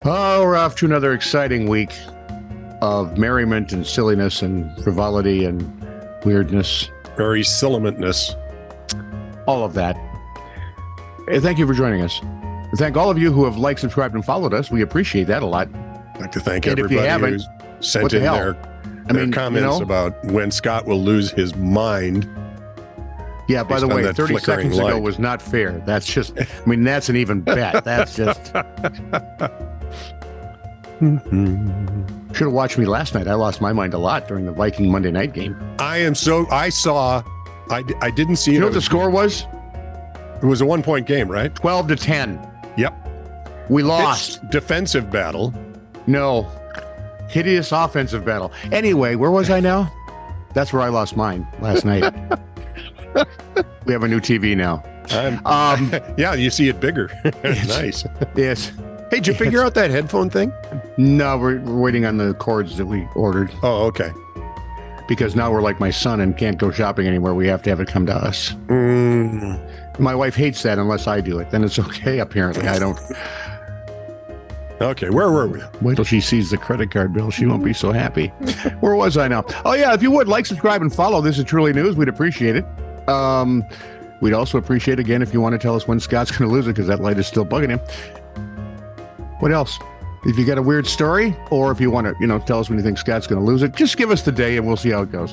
Oh, we're off to another exciting week of merriment and silliness and frivolity and weirdness. Very sillimentness. All of that. Hey, thank you for joining us. Thank all of you who have liked, subscribed, and followed us. We appreciate that a lot. I'd like to thank And if you everybody haven't, who sent in their comments about when Scott will lose his mind. Yeah, by the way, 30 flickering seconds ago light. was not fair. That's just, that's an even bet. That's just... Should have watched me last night. I lost my mind a lot during the Viking Monday night game. I didn't see it. You know what the score was? It was a 1-point game, right? 12-10. Yep. We lost. It's defensive battle. No. Hideous offensive battle. Anyway, where was I now? That's where I lost mine last night. We have a new TV now. Yeah, you see it bigger. Nice. Yes. Hey, did you figure out that headphone thing? No, we're waiting on the cords that we ordered. Oh, okay. Because now we're like my son and can't go shopping anymore. We have to have it come to us. My wife hates that unless I do it. Then it's okay, apparently. I don't. Okay, where were we? Wait till she sees the credit card bill. She won't be so happy. Where was I now? Oh, yeah, if you would, like, subscribe, and follow. This is Truly News. We'd appreciate it. We'd also appreciate, again, if you want to tell us when Scott's going to lose it, because that light is still bugging him. What else? If you got a weird story, or if you want to, tell us when you think Scott's going to lose it, just give us the day and we'll see how it goes.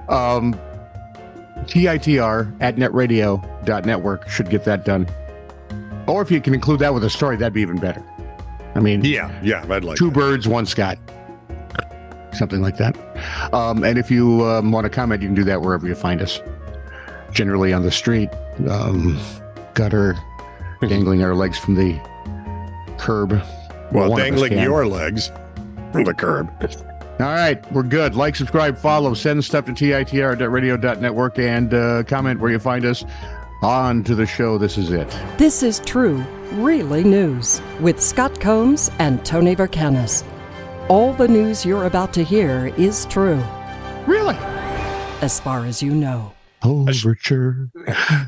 TITR@netradio.network should get that done. Or if you can include that with a story, that'd be even better. Yeah, I'd like two birds, one Scott. Something like that. And if you want to comment, you can do that wherever you find us. Generally on the street, gutter, dangling our legs from the curb. Well, dangling your legs from the curb. All right, we're good. Like, subscribe, follow, send stuff to TITR.radio.network, and comment where you find us. On to the show. This is it. This is True, Really News with Scott Combs and Tony Vercanis. All the news you're about to hear is true. Really? As far as you know. Overture,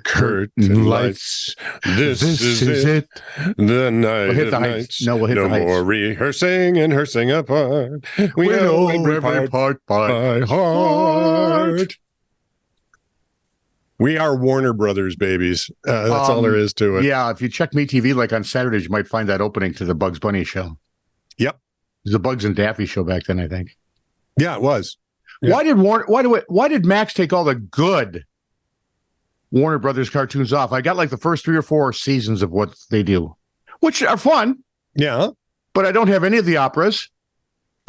curtain lights. This is it. The night We'll hit the of heights. nights. No, we'll hit the heights. more rehearsing and rehearsing apart. We know every part by heart. We are Warner Brothers babies. That's all there is to it. Yeah, if you check MeTV, like on Saturdays, you might find that opening to the Bugs Bunny show. Yep. It was the Bugs and Daffy show back then, I think. Yeah, it was. Yeah. Why did Max take all the good Warner Brothers cartoons off? I got like the first 3 or 4 seasons of what they do, which are fun. Yeah. But I don't have any of the operas.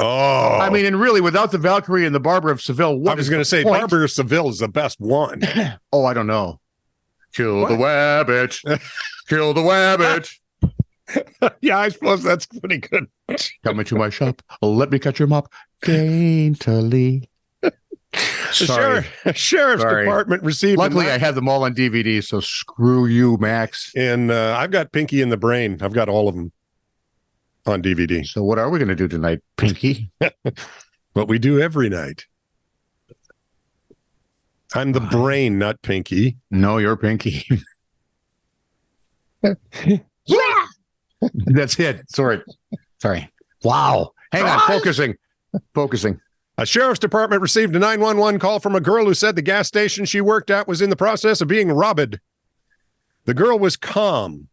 Oh. And really, without the Valkyrie and the Barber of Seville, I was going to say Barber of Seville is the best one. Oh, I don't know. Kill the wabbit. Kill the wabbit. Yeah, I suppose that's pretty good. Come into my shop. Let me cut your mop daintily. The sheriff's department received. Luckily, I have them all on DVD, so screw you, Max. And I've got Pinky and the Brain. I've got all of them on DVD. So what are we going to do tonight, Pinky? What we do every night. I'm the Brain, not Pinky. No, you're Pinky. Yeah. That's it. Sorry. Wow. Hang on. Focusing. A sheriff's department received a 911 call from a girl who said the gas station she worked at was in the process of being robbed. The girl was calm,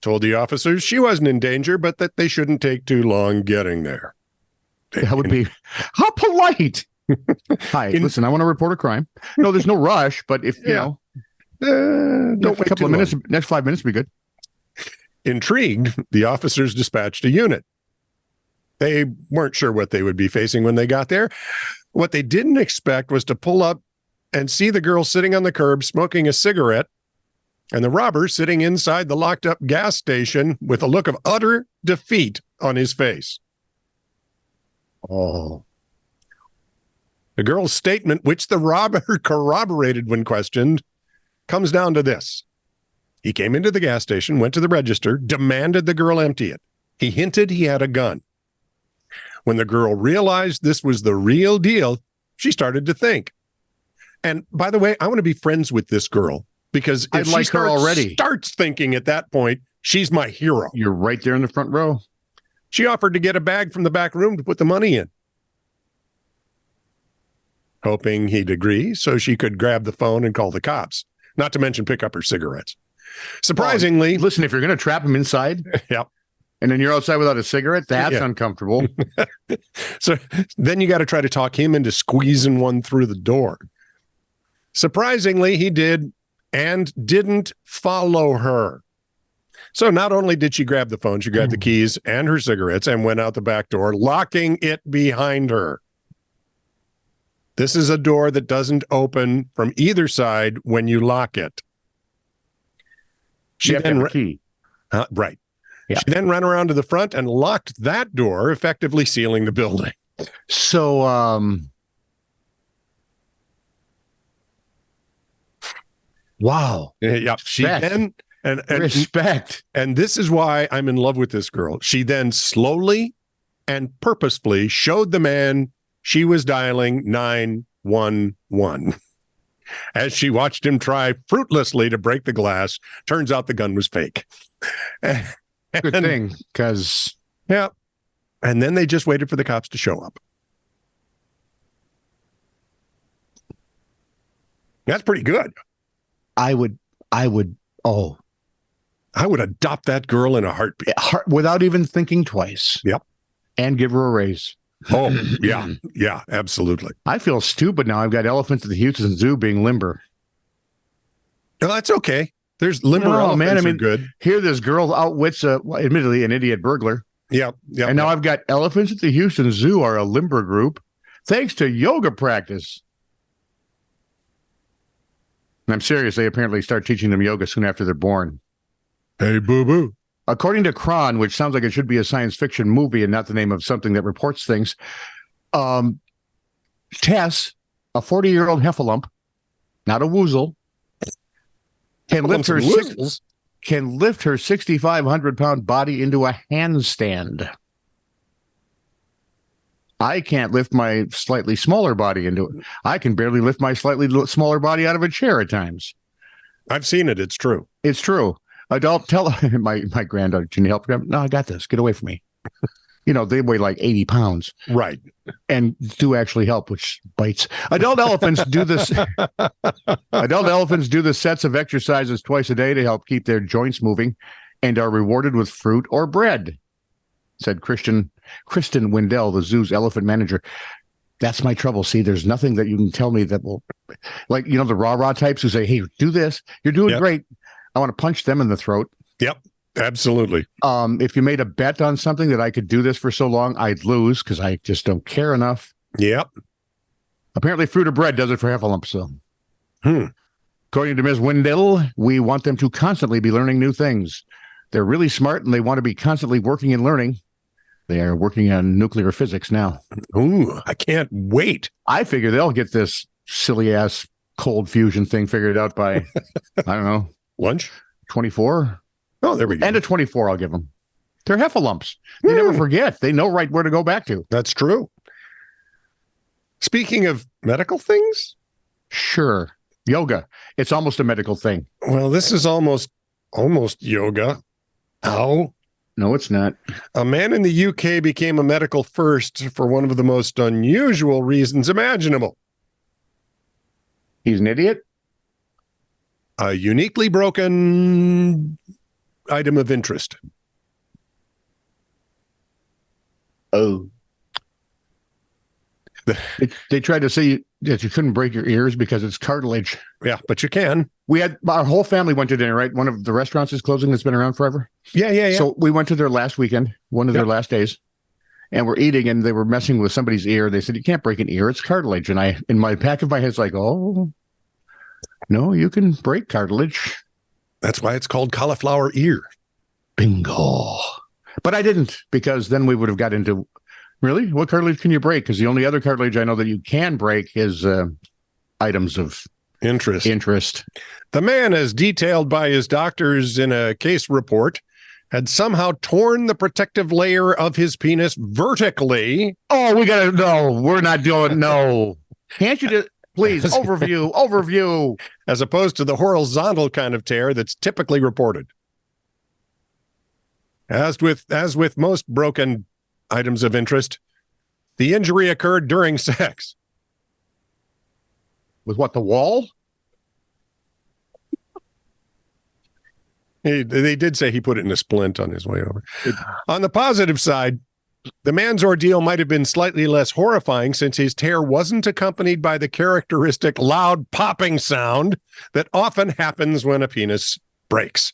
told the officers she wasn't in danger, but that they shouldn't take too long getting there. That would be how polite. Hi, listen, I want to report a crime. No, there's no rush, but if a couple of minutes, next 5 minutes would be good. Intrigued, the officers dispatched a unit. They weren't sure what they would be facing when they got there. What they didn't expect was to pull up and see the girl sitting on the curb smoking a cigarette and the robber sitting inside the locked up gas station with a look of utter defeat on his face. Oh. The girl's statement, which the robber corroborated when questioned, comes down to this. He came into the gas station, went to the register, demanded the girl empty it. He hinted he had a gun. When the girl realized this was the real deal, she started to think. And by the way, I want to be friends with this girl because if I like her already. Starts thinking at that point, she's my hero. You're right there in the front row. She offered to get a bag from the back room to put the money in, hoping he'd agree so she could grab the phone and call the cops, not to mention pick up her cigarettes. Surprisingly, listen, if you're going to trap him inside, yep. And then you're outside without a cigarette, that's uncomfortable. So then you got to try to talk him into squeezing one through the door. Surprisingly, he did and didn't follow her. So not only did she grab the phone, she grabbed the keys and her cigarettes and went out the back door, locking it behind her. This is a door that doesn't open from either side when you lock it. She then key. Right. Yeah. She then ran around to the front and locked that door, effectively sealing the building. So, wow. Yeah. She then and respect. And this is why I'm in love with this girl. She then slowly and purposefully showed the man she was dialing 911. As she watched him try fruitlessly to break the glass, turns out the gun was fake. Good thing, because yeah. And then they just waited for the cops to show up. That's pretty good. I would adopt that girl in a heartbeat. Without even thinking twice. Yep. And give her a raise. Oh, yeah. Yeah, absolutely. I feel stupid now. I've got elephants at the Houston Zoo being limber. No, that's okay. There's limber elephants, man. I mean, good. Here this girl outwits, admittedly, an idiot burglar. Yeah. Yeah. And now I've got elephants at the Houston Zoo are a limber group, thanks to yoga practice. And I'm serious. They apparently start teaching them yoga soon after they're born. Hey, boo-boo. According to Kron, which sounds like it should be a science fiction movie and not the name of something that reports things, Tess, a 40-year-old heffalump, not a woozle, can lift her 6,500-pound body into a handstand. I can't lift my slightly smaller body into it. I can barely lift my slightly smaller body out of a chair at times. I've seen it. It's true. It's true. Adult tell my granddaughter, can you help? No, I got this. Get away from me. You know, they weigh like 80 pounds. Right. And do actually help, which bites. Adult elephants do this. Adult elephants do the sets of exercises twice a day to help keep their joints moving and are rewarded with fruit or bread, said Kristen Wendell, the zoo's elephant manager. That's my trouble. See, there's nothing that you can tell me that will, like, you know, the rah-rah types who say, hey, do this. You're doing great. I want to punch them in the throat. Yep, absolutely. If you made a bet on something that I could do this for so long, I'd lose because I just don't care enough. Yep. Apparently, fruit or bread does it for heffalumps. So, according to Ms. Wendell, we want them to constantly be learning new things. They're really smart and they want to be constantly working and learning. They are working on nuclear physics now. Ooh, I can't wait. I figure they'll get this silly ass cold fusion thing figured out by, I don't know. Lunch? 24? Oh, there we go. End of 24, I'll give them. They're heffalumps. They never forget. They know right where to go back to. That's true. Speaking of medical things? Sure. Yoga. It's almost a medical thing. Well, this is almost yoga. Ow. No, it's not. A man in the UK became a medical first for one of the most unusual reasons imaginable. He's an idiot? A uniquely broken item of interest. Oh. They tried to say that you couldn't break your ears because it's cartilage. Yeah, but you can. Our whole family went to dinner, right? One of the restaurants is closing that's been around forever. Yeah. So we went to their last weekend, one of their last days, and we're eating, and they were messing with somebody's ear. They said, you can't break an ear, it's cartilage. And I, in my back of my head, it's like, oh, no, you can break cartilage. That's why it's called cauliflower ear. Bingo. But I didn't, because then we would have got into, really? What cartilage can you break? Because the only other cartilage I know that you can break is items of interest. The man, as detailed by his doctors in a case report, had somehow torn the protective layer of his penis vertically. Oh, we're not doing, no. Can't you just, please, overview. As opposed to the horizontal kind of tear that's typically reported. As with most broken items of interest, the injury occurred during sex. With what, the wall? They did say he put it in a splint on his way over. On the positive side, the man's ordeal might have been slightly less horrifying since his tear wasn't accompanied by the characteristic loud popping sound that often happens when a penis breaks.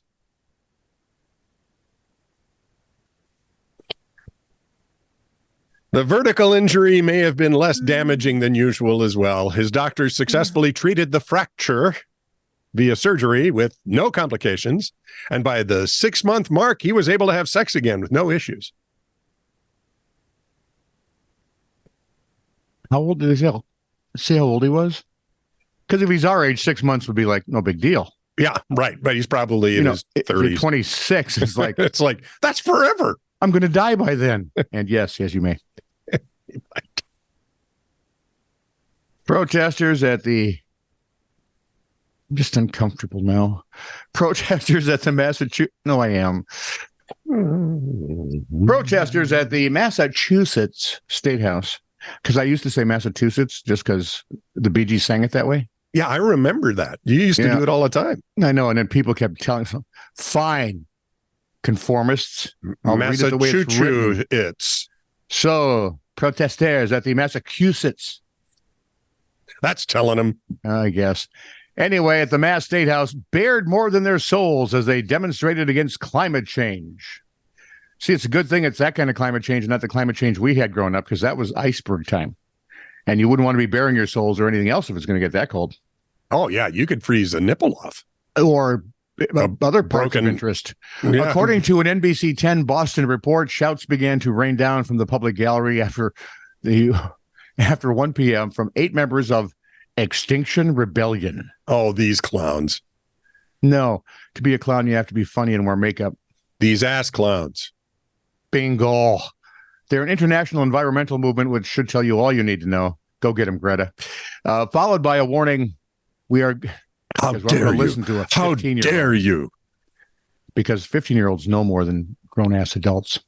The vertical injury may have been less damaging than usual as well. His doctors successfully treated the fracture via surgery with no complications, and by the 6-month mark, he was able to have sex again with no issues. How old did they say how old he was? Because if he's our age, 6 months would be like no big deal. Yeah, right. But he's probably in his 30s. 26. It's like it's like that's forever. I'm going to die by then. And yes, you may. Protesters at the I'm just uncomfortable now. Protesters at the Protesters at the Massachusetts Statehouse. Because I used to say Massachusetts just because the Bee Gees sang it that way. Yeah, I remember that. You used to do it all the time. I know, and then people kept telling me, fine, conformists. I'll read it the way it's written. It's. So, protesters at the Massachusetts. That's telling them. I guess. Anyway, at the Mass Statehouse, bared more than their souls as they demonstrated against climate change. See, it's a good thing it's that kind of climate change, not the climate change we had growing up, because that was iceberg time. And you wouldn't want to be bearing your souls or anything else if it's going to get that cold. Oh, yeah, you could freeze a nipple off. Or other parts of interest. Yeah. According to an NBC 10 Boston report, shouts began to rain down from the public gallery after 1 p.m. from 8 members of Extinction Rebellion. Oh, these clowns. No, to be a clown, you have to be funny and wear makeup. These ass clowns. Bingo. They're an international environmental movement, which should tell you all you need to know. Go get them, Greta. Followed by a warning. We are. How dare you? Listen to a 15-year-old. How dare you? Because 15-year-olds know more than grown-ass adults.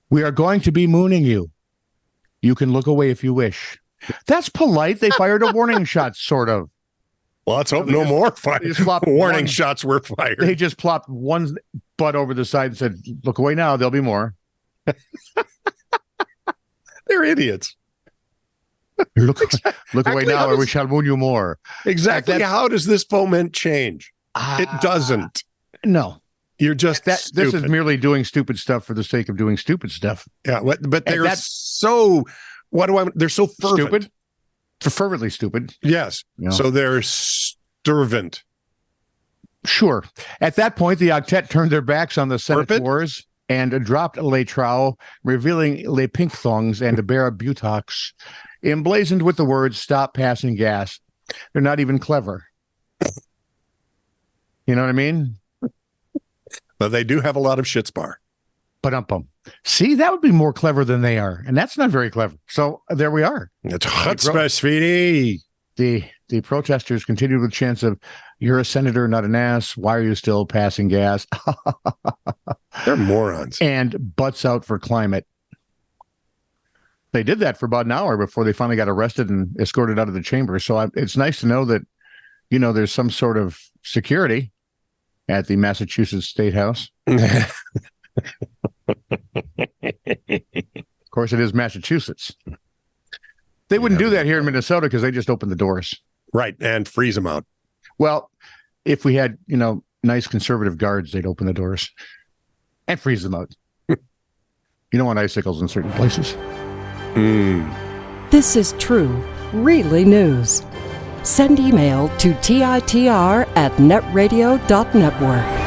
We are going to be mooning you. You can look away if you wish. That's polite. They fired a warning shot, sort of. Well, let's hope no more warning shots were fired. They just plopped one butt over the side and said, look away now. There'll be more. They're idiots. Look away now or we shall wound you more. Exactly. How does this foment change? It doesn't. No. You're just This is merely doing stupid stuff for the sake of doing stupid stuff. Yeah, but they're so... They're so fervent. Stupid? Fervently stupid. Yes. Yeah. So they're stervant. Sure. At that point, the octet turned their backs on the senators and dropped les trowels, revealing les pink thongs and the bare buttocks, emblazoned with the words, stop passing gas. They're not even clever. You know what I mean? But they do have a lot of shitspar. Ba-dum-bum. See, that would be more clever than they are. And that's not very clever. So there we are. It's chutzpah, sweetie. The protesters continued with chants of, you're a senator, not an ass. Why are you still passing gas? They're morons. And butts out for climate. They did that for about an hour before they finally got arrested and escorted out of the chamber. So it's nice to know that, there's some sort of security at the Massachusetts Statehouse. Of course, it is Massachusetts. They wouldn't do that here in Minnesota because they just open the doors. Right, and freeze them out. Well, if we had, nice conservative guards, they'd open the doors and freeze them out. You don't want icicles in certain places. This is true, really news. Send email to TITR@netradio.network.